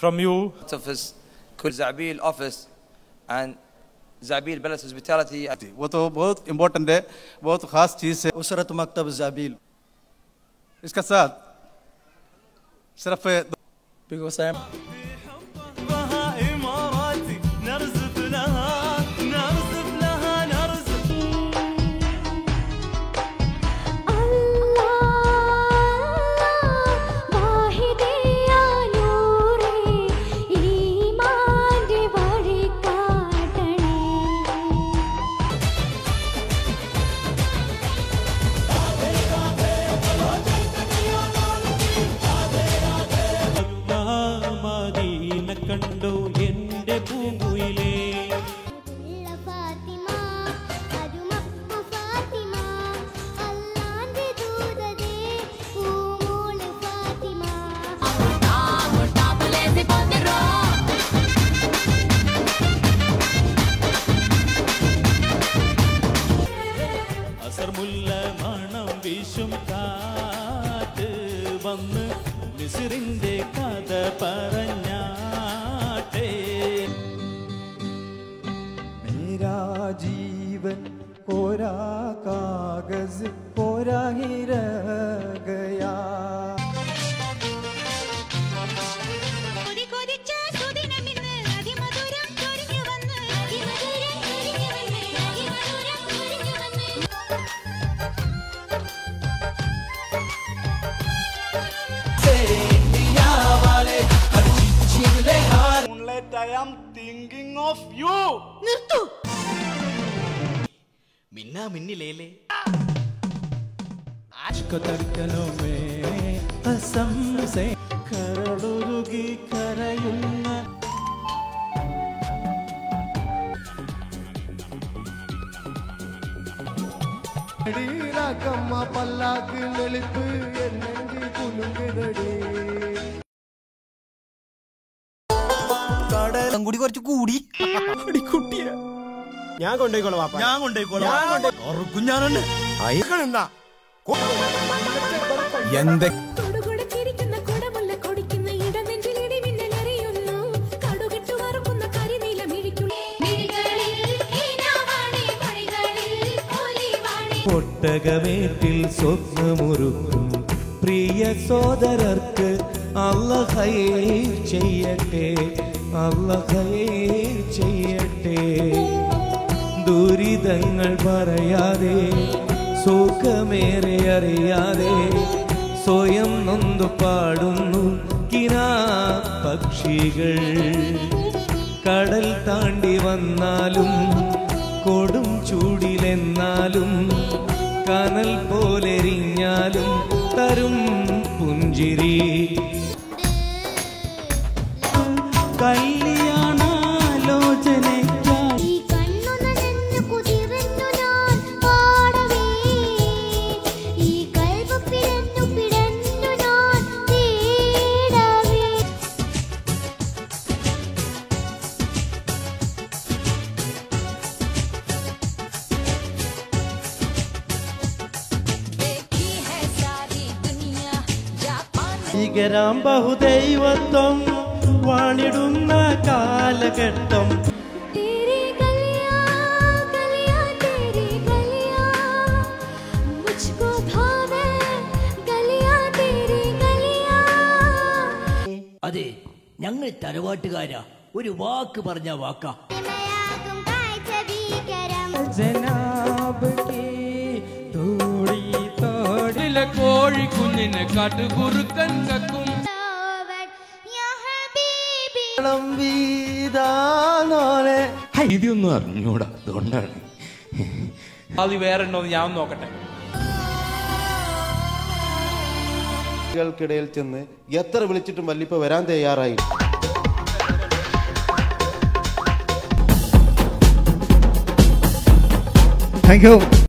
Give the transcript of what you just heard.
from you. office, Zabil office and Zabil Palace Hospitality. वो तो बहुत इम्पोर्टेंट है, बहुत ख़ास चीज़ है। उसरत मकतब ज़ाबिल। इसका साथ सिर्फ because I am കണ്ടു എൻ്റെ പൂങ്കുയിലേ അസർമുല്ല മണം വീശും കാറ്റ് വന്ന് മിസ്രിന്റെ കഥ പറഞ്ഞ जीवन कोरा कागज कोरा ही रह गया I am thinking of you. നിർത്തൂ മിന്നാ മിന്നിലേലേ आशिक तड़कनों में कसम से കരളുരുകി കരയുന്ന കമ്മ പല്ലാക്ക് നെളിപ്പ് എന്നെങ്കിൽ കുലുങ്ങുതടി കൂടി കുറച്ച് കൂടി കുട്ടിയ ഞാൻ കൊണ്ടേക്കോളാം വാപ്പ ഞാൻ കൊണ്ടേക്കോളാം കുഞ്ഞാനുണ്ട് അയക്കണെന്താ എന്ത് ഒട്ടകമേറ്റിൽ സ്വപ്നമൊരുക്കും പ്രിയ സോദരർക്ക് അല്ലാഹ് ഖൈർ ചെയ്യട്ടെ, അല്ലാഹ് ഖൈർ ചെയ്യട്ടെ. ദുരിതങ്ങൾ പറയാതെ സുഖമേറെ അറിയാതെ സ്വയം നൊന്തു പാടുന്നു കിനാ പക്ഷികൾ. കടൽ താണ്ടി വന്നാലും കൊടും ചൂടിലെന്നാലും കനൽ പോലെരിഞ്ഞാലും തരും പുഞ്ചിരി. കല്യാണാലോചനയ്ക്കായി ഭീകരാം ബഹുദൈവത്വം വാണിടുന്ന കാലഘട്ടം. അതെ, ഞങ്ങൾ തറവാട്ടുകാരാ, ഒരു വാക്ക് പറഞ്ഞ വാക്കാ. കോഴി കുഞ്ഞിനെ കാട്ടുകുറുക്കൻ കക്കും. ഇതൊന്നും അറിഞ്ഞൂടാ, അതുകൊണ്ടാണ്. അത് വേറെ ഉണ്ടോന്ന് ഞാൻ നോക്കട്ടെ. ിടയിൽ ചെന്ന് എത്ര വിളിച്ചിട്ടും വല്ലിപ്പ വരാൻ തയ്യാറായി. Thank you.